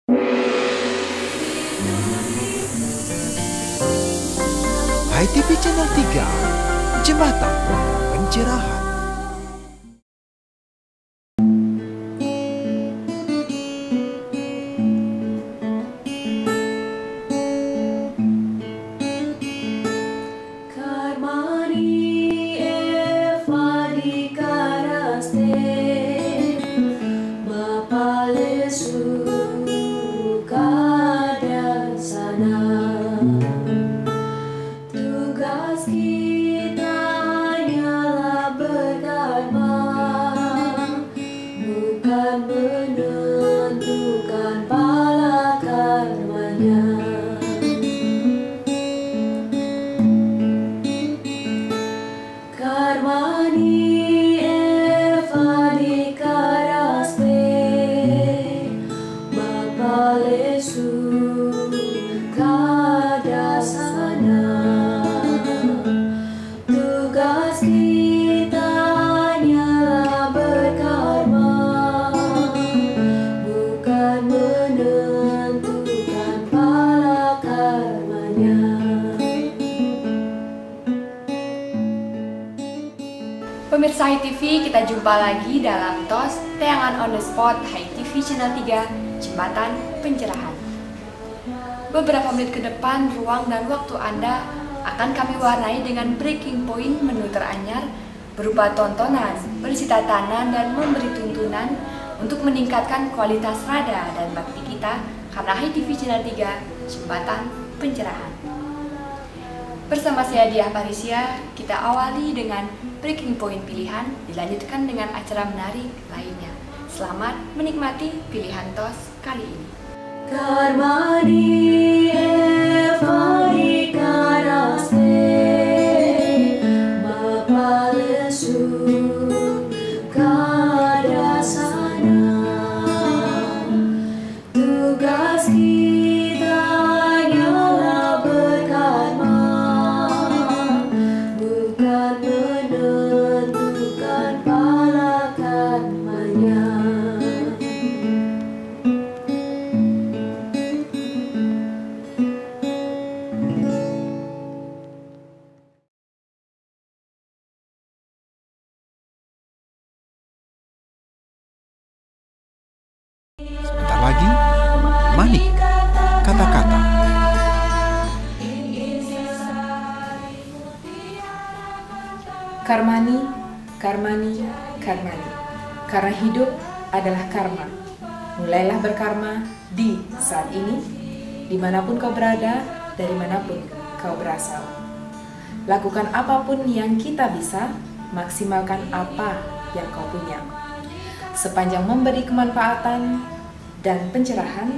HiTV Channel 3, Jembatan Pencerahan. Pemirsa HiTV, kita jumpa lagi dalam TOS Tayangan on the Spot HiTV Channel 3, Jembatan Pencerahan. Beberapa menit ke depan, ruang dan waktu Anda akan kami warnai dengan breaking point menu teranyar berupa tontonan, berisi tatanan dan memberi tuntunan untuk meningkatkan kualitas rada dan bakti kita karena HiTV Channel 3, Jembatan Pencerahan. Bersama saya Diah Parisia, kita awali dengan breaking point pilihan, dilanjutkan dengan acara menarik lainnya. Selamat menikmati pilihan TOS kali ini. Karmani Evani Karaste Mapalesu Kadasana. Tugas kita hanyalah berkarma, bukan menentukan pala karmanya. Sebentar lagi, manik kata-kata. Karmani, Karmani, Karmani. Karena hidup adalah karma. Mulailah berkarma di saat ini, dimanapun kau berada, dari manapun kau berasal. Lakukan apapun yang kita bisa, maksimalkan apa yang kau punya. Sepanjang memberi kemanfaatan dan pencerahan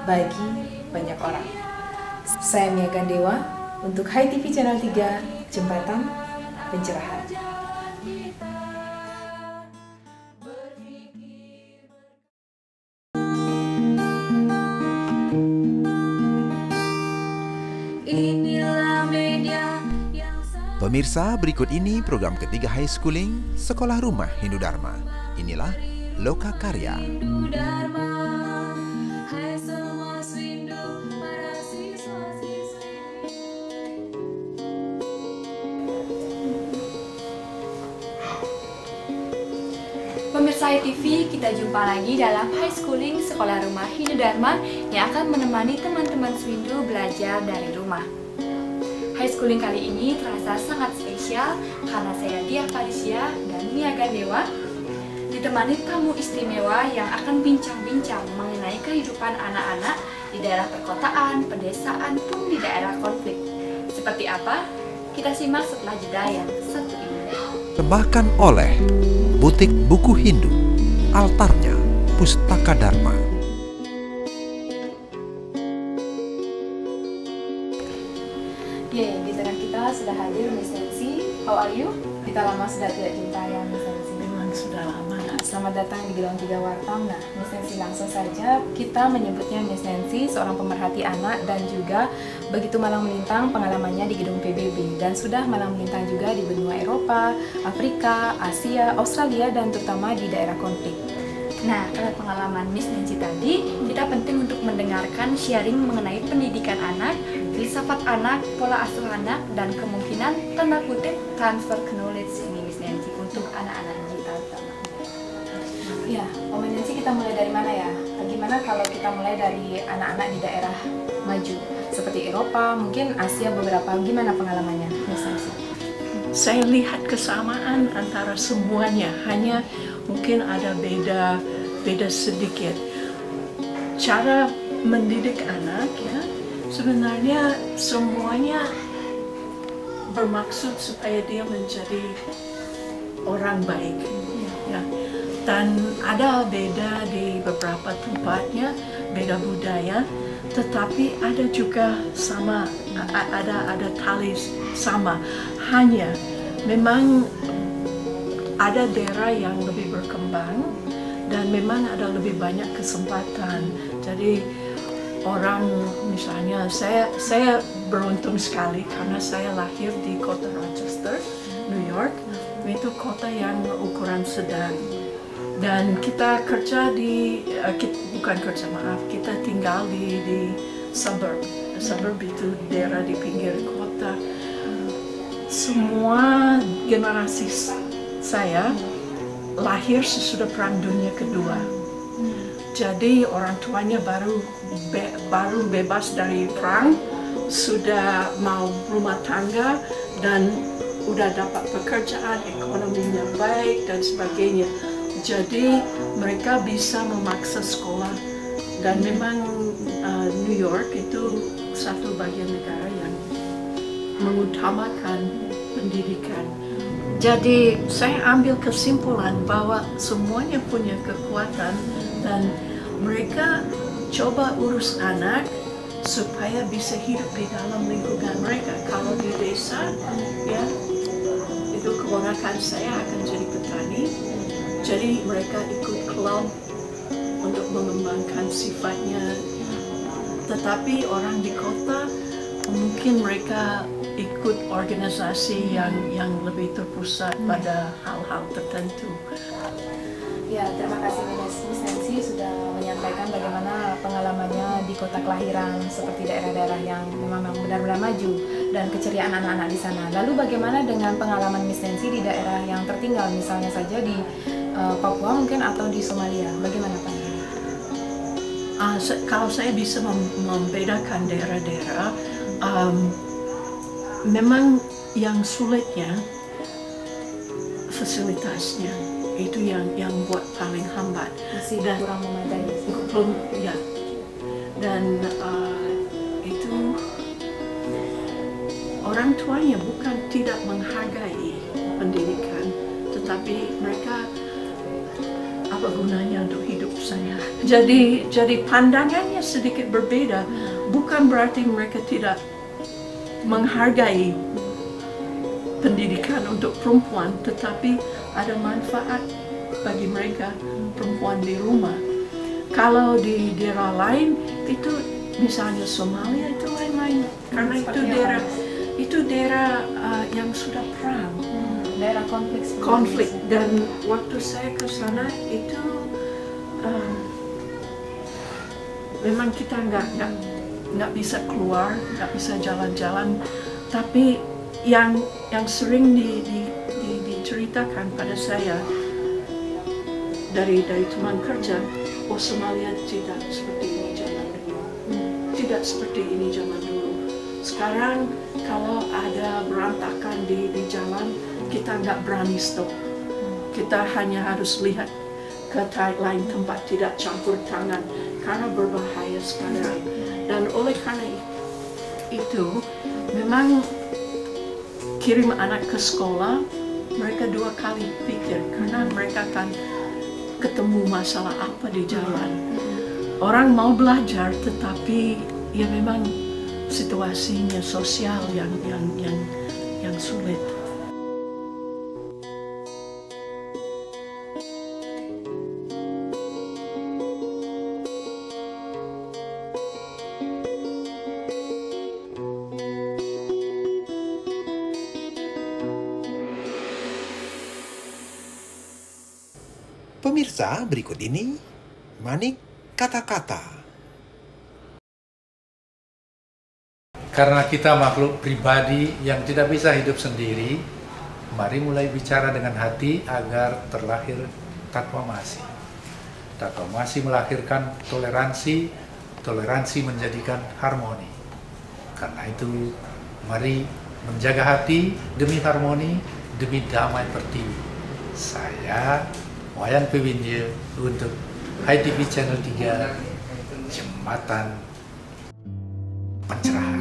bagi banyak orang. Saya Mia Gandewa untuk HiTV Channel 3, Jembatan Pencerahan. Pemirsa, berikut ini program ketiga High Schooling Sekolah Rumah Hindu Dharma. Inilah Loka Karya. Pemirsa HiTV, kita jumpa lagi dalam High Schooling Sekolah Rumah Hindu Dharma yang akan menemani teman-teman Swindu belajar dari rumah. High Schooling kali ini terasa sangat spesial karena saya Diah Parisia dan Mia Gandewa ditemani tamu istimewa yang akan bincang-bincang mengenai kehidupan anak-anak di daerah perkotaan, pedesaan, pun di daerah konflik. Seperti apa? Kita simak setelah jeda yang satu ini. Persembahkan oleh Butik Buku Hindu, Altarnya Pustaka Dharma. Di tengah kita sudah hadir Miss Nancy. How are you? Kita lama sudah tidak jumpa ya Miss Nancy. Memang sudah lama. Selamat datang di Gedung 3 Wartam. Nah, Miss Nancy, langsung saja kita menyebutnya Miss Nancy, seorang pemerhati anak dan juga begitu malang melintang pengalamannya di Gedung PBB dan sudah malang melintang juga di benua Eropa, Afrika, Asia, Australia dan terutama di daerah konflik. Nah, kalau pengalaman Miss Nancy tadi, kita penting untuk mendengar mendengarkan sharing mengenai pendidikan anak, filsafat anak, pola asuh anak, dan kemungkinan tanda kutip transfer knowledge ini Miss Nancy untuk anak-anak digital terutama. Ya, Om Nancy, kita mulai dari mana ya? Bagaimana kalau kita mulai dari anak-anak di daerah maju seperti Eropa, mungkin Asia beberapa, gimana pengalamannya Miss Nancy? Saya lihat kesamaan antara semuanya, hanya mungkin ada beda sedikit. Cara mendidik anak ya, sebenarnya semuanya bermaksud supaya dia menjadi orang baik. Ya. Dan ada beda di beberapa tempatnya, beda budaya, tetapi ada juga sama, ada tali sama. Hanya memang ada daerah yang lebih berkembang dan memang ada lebih banyak kesempatan. Jadi orang, misalnya saya beruntung sekali karena saya lahir di kota Rochester, New York. Itu kota yang ukuran sedang. Dan kita kerja kita tinggal di suburb. Suburb itu daerah di pinggir kota. Semua generasi saya lahir sesudah Perang Dunia Kedua. Jadi orang tuanya baru bebas dari perang, sudah mau rumah tangga dan udah dapat pekerjaan, ekonominya baik dan sebagainya. Jadi mereka bisa memaksa sekolah, dan memang New York itu satu bagian negara yang mengutamakan pendidikan. Jadi saya ambil kesimpulan bahwa semuanya punya kekuatan dan mereka coba urus anak supaya bisa hidup di dalam lingkungan mereka. Kalau di desa, ya itu kebanyakan saya akan jadi petani. Jadi mereka ikut klub untuk mengembangkan sifatnya. Tetapi orang di kota mungkin mereka ikut organisasi yang lebih terpusat pada hal-hal tertentu. Ya, terima kasih Miss Nancy sudah menyampaikan bagaimana pengalamannya di kota kelahiran seperti daerah-daerah yang memang benar-benar maju dan keceriaan anak-anak di sana. Lalu bagaimana dengan pengalaman Miss Nancy di daerah yang tertinggal, misalnya saja di Papua mungkin atau di Somalia? Bagaimana Pak? Kalau saya bisa membedakan daerah-daerah, memang yang sulitnya fasilitasnya itu yang buat paling hambat. Masih kurang memadai. Ya. Dan itu orang tuanya bukan tidak menghargai pendidikan, tetapi mereka apa gunanya untuk hidup saya. Jadi pandangannya sedikit berbeda, bukan berarti mereka tidak menghargai pendidikan untuk perempuan, tetapi ada manfaat bagi mereka perempuan di rumah. Kalau di daerah lain itu misalnya Somalia itu lain-lain, karena itu daerah yang sudah perang. Daerah konflik. Dan waktu saya ke sana itu memang kita nggak bisa keluar, nggak bisa jalan-jalan, tapi yang sering diceritakan pada saya dari teman kerja, Somalia tidak seperti ini zaman dulu, tidak seperti ini zaman dulu. Sekarang kalau ada berantakan di jalan, kita nggak berani stop. Kita hanya harus lihat ke lain tempat, tidak campur tangan, karena berbahaya sekarang. Dan oleh karena itu, memang kirim anak ke sekolah, mereka 2 kali pikir, karena mereka akan ketemu masalah apa di jalan. Orang mau belajar, tetapi ya memang situasinya sosial yang sulit. Pemirsa, berikut ini Manik Kata-Kata. Karena kita makhluk pribadi yang tidak bisa hidup sendiri, mari mulai bicara dengan hati agar terlahir takwamasi. Takwamasi melahirkan toleransi, toleransi menjadikan harmoni. Karena itu, mari menjaga hati demi harmoni, demi damai pertiwi. Saya, Wayan Pewinje, untuk HiTV Channel 3, Jembatan Pencerahan.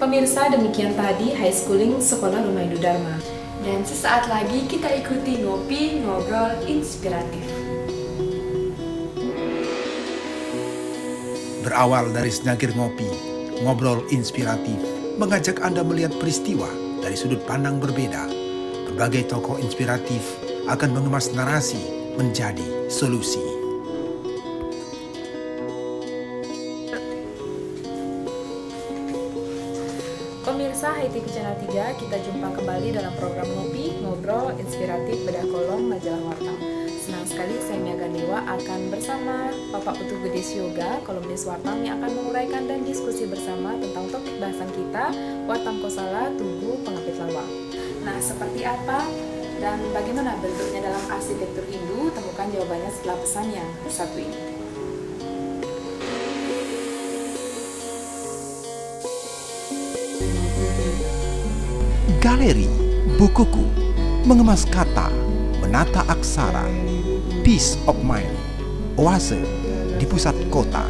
Pemirsa, demikian tadi High Schooling Sekolah Rumah Hindu-Dharma. Dan sesaat lagi kita ikuti ngopi ngobrol inspiratif. Berawal dari senyakir ngopi, ngobrol inspiratif mengajak Anda melihat peristiwa dari sudut pandang berbeda. Berbagai tokoh inspiratif akan mengemas narasi menjadi solusi. Pemirsa HiTV Channel 3, kita jumpa kembali dalam program Ngopi, Ngobrol, Inspiratif Bedah Kolong Majalah Warta. Senang sekali saya Mia Gandewa akan bersama Bapak Putu Gede Yoga, kolumnis Wartam yang akan menguraikan dan diskusi bersama tentang topik bahasan kita, Wartam Kosala, Tugu Pengapit Lawang. Nah, seperti apa dan bagaimana bentuknya dalam arsitektur Hindu? Temukan jawabannya setelah pesan yang satu ini. Galeri, bukuku, mengemas kata, menata aksara, peace of mind, oase di pusat kota.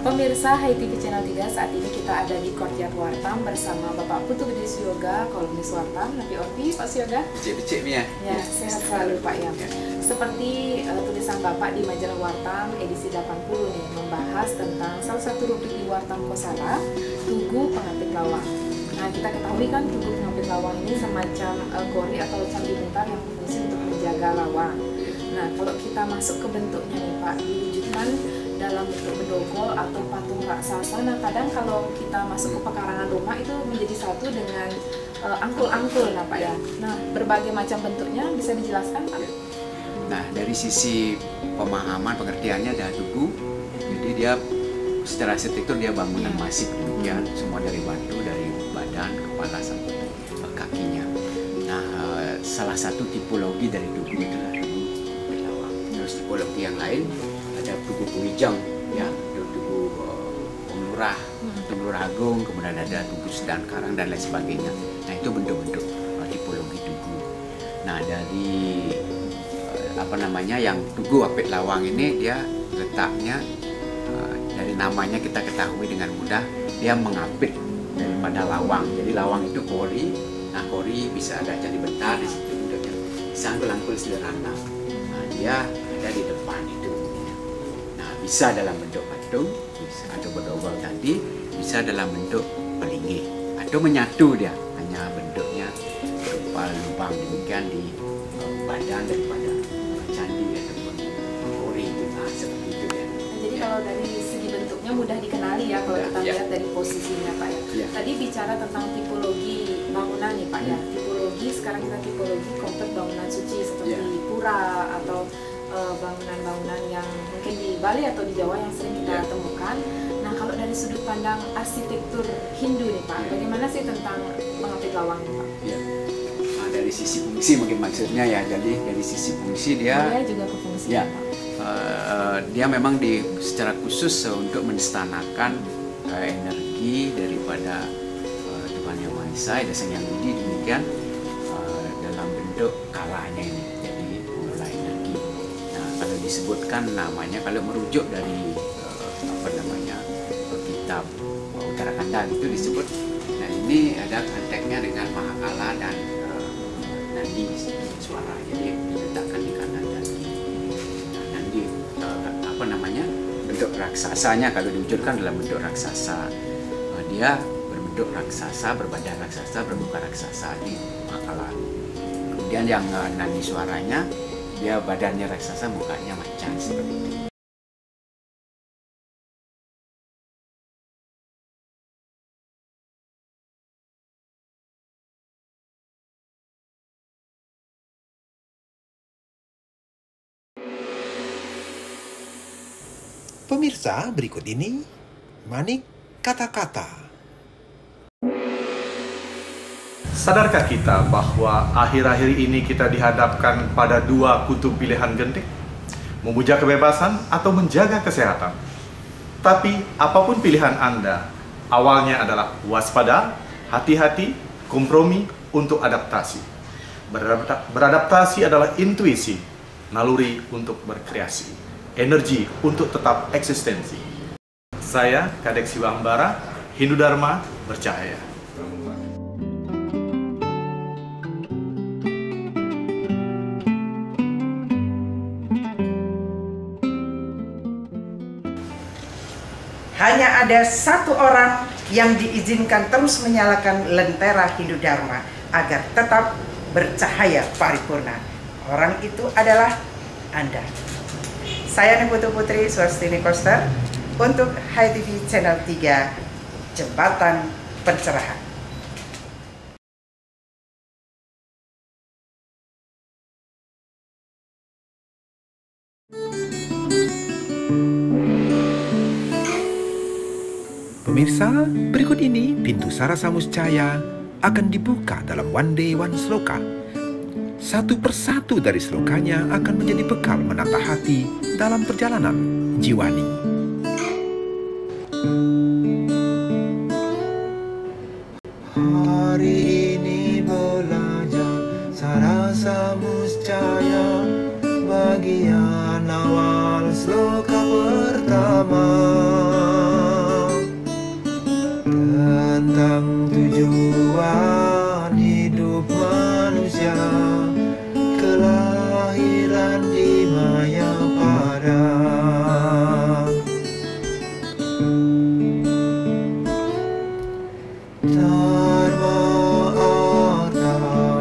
Pemirsa HiTV Channel 3, saat ini kita ada di Courtyard Wartam bersama Bapak Putu Gede Yoga, kolumnis Wartam. Nabi Orti, Pak Yoga. Becek-becek Mia. Ya, sehat selalu Pak ya. Seperti tulisan Bapak di majalah Wartam edisi 80 nih, membahas tentang salah satu rubrik di Wartam Kosala, Tugu Pengapit Lawang. Nah, kita ketahui kan Tugu Pengapit Lawang ini semacam gori atau candi bentar yang berfungsi untuk menjaga lawang. Nah, kalau kita masuk ke bentuknya nih Pak, diwujudkan dalam bentuk bedogol atau patung raksasa. Nah, kadang kalau kita masuk ke pekarangan rumah itu menjadi satu dengan angkul-angkul nah Pak ya. Nah, berbagai macam bentuknya bisa dijelaskan Pak? Nah, dari sisi pemahaman pengertiannya ada tugu. Jadi dia secara arsitektur dia bangunan masif demikian, semua dari batu, dari badan, kepala sampai kakinya. Nah, salah satu tipologi dari tugu adalah tugu Lawang. Terus tipologi yang lain ada tugu Puijang, ya, tugu Penglurah, Penglurah Agung, kemudian ada tugu Sedan Karang dan lain sebagainya. Nah, itu bentuk-bentuk tipologi tugu. Nah, dari yang tugu Apit Lawang ini dia letaknya dari namanya kita ketahui dengan mudah dia mengapit daripada lawang. Jadi lawang itu kori. Nah, kori bisa ada candi bentar di situ bentuknya angkul-angkul sederhana. Nah, dia ada di depan itu. Nah, bisa dalam bentuk patung, bisa atau bedogol tadi, bisa dalam bentuk pelinggih atau menyatu dia hanya bentuknya berupa lubang demikian di badan daripada candi ataupun kori itu. Nah, seperti itu ya. Jadi kalau dari segi bentuknya mudah dikenali ya kalau kita lihat dari posisinya Pak ya. Tadi bicara tentang tipologi bangunan nih Pak ya. Tipologi, sekarang kita tipologi komplek bangunan suci seperti pura atau bangunan-bangunan yang mungkin di Bali atau di Jawa yang sering kita temukan. Nah, kalau dari sudut pandang arsitektur Hindu nih Pak, bagaimana sih tentang Pengapit Lawang nih Pak? Nah, dari sisi fungsi mungkin maksudnya ya. Jadi dari sisi fungsi dia juga ke fungsi ya. Pak. Dia memang secara khusus untuk menstanakan energi daripada Tuhan Yang Maha Esa, Dasar Yang Budi demikian dalam bentuk kalanya ini, jadi mengelola energi. Nah, kalau disebutkan namanya, kalau merujuk dari kitab Uttarakanda itu disebut. Nah, ini ada konteksnya dengan Mahakala dan Nandi suara, jadi diletakkan di kanan dan kiri. Bentuk raksasanya kalau diwujudkan dalam bentuk raksasa, dia berbentuk raksasa, berbadan raksasa, bermuka raksasa di Mahakala. Kemudian yang nadi suaranya, dia badannya raksasa, mukanya macan seperti itu. Pemirsa, berikut ini manik kata-kata. Sadarkah kita bahwa akhir-akhir ini kita dihadapkan pada dua kutub pilihan genting? Memuja kebebasan atau menjaga kesehatan? Tapi apapun pilihan Anda, awalnya adalah waspada, hati-hati, kompromi untuk adaptasi. Beradaptasi adalah intuisi, naluri untuk berkreasi, energi untuk tetap eksistensi. Saya, Kadek Siwambara, Hindu Dharma Bercahaya. Hanya ada satu orang yang diizinkan terus menyalakan lentera Hindu Dharma agar tetap bercahaya paripurna. Orang itu adalah Anda. Saya Niputu Putri Swastini Koster untuk Hai TV Channel 3, Jembatan Pencerahan. Pemirsa, berikut ini pintu Sarasa Muscaya akan dibuka dalam One Day One Sloka. Satu persatu dari slokanya akan menjadi bekal menata hati dalam perjalanan jiwani. Hari ini belajar Sarasa Muscaya, bagian awal sloka pertama, tentang tujuan hidup manusia, kelahiran di Mayapada. Dharma arta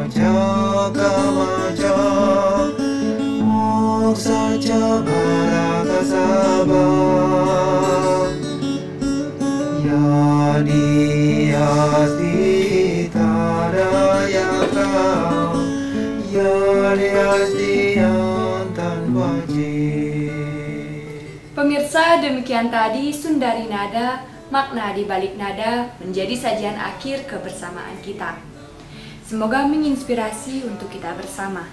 jaga maja, moksa baraka sabah, yadi asti tadayaka, yadi asti antan wajib. Pemirsa, demikian tadi Sundari Nada, makna di balik nada menjadi sajian akhir kebersamaan kita. Semoga menginspirasi untuk kita bersama.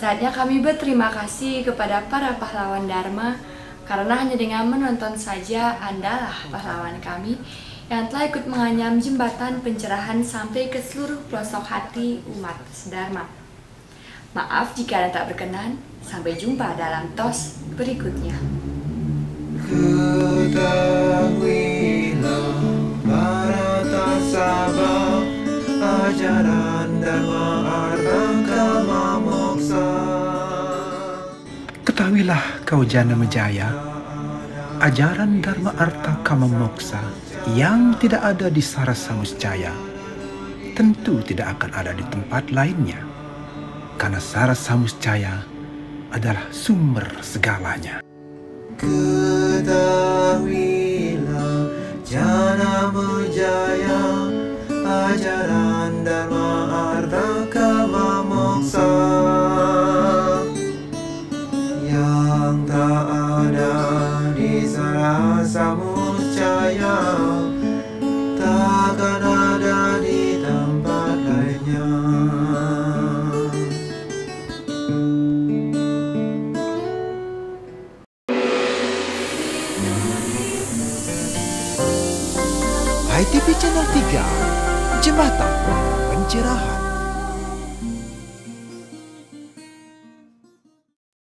Saatnya kami berterima kasih kepada para pahlawan Dharma, karena hanya dengan menonton saja Andalah pahlawan kami yang telah ikut menganyam jembatan pencerahan sampai ke seluruh pelosok hati umat sedharma. Maaf jika Anda tak berkenan. Sampai jumpa dalam tos berikutnya. Ketahuilah Bharata Sabha, ajaran Dharma Arta Kama Moksa. Ketahuilah kau Jana Mejaya, ajaran Dharma Arta Kama Moksa yang tidak ada di Sarasa Muscaya tentu tidak akan ada di tempat lainnya, karena Sarasa Muscaya adalah sumber segalanya. Ketahuilah Jana Mejaya, ajaran Dharma Arta Kama Moksa yang tak ada di Sarasa Muscaya, takkan ada di tempat lainnya. Hai TV Channel 3, Jembatan Pencerahan.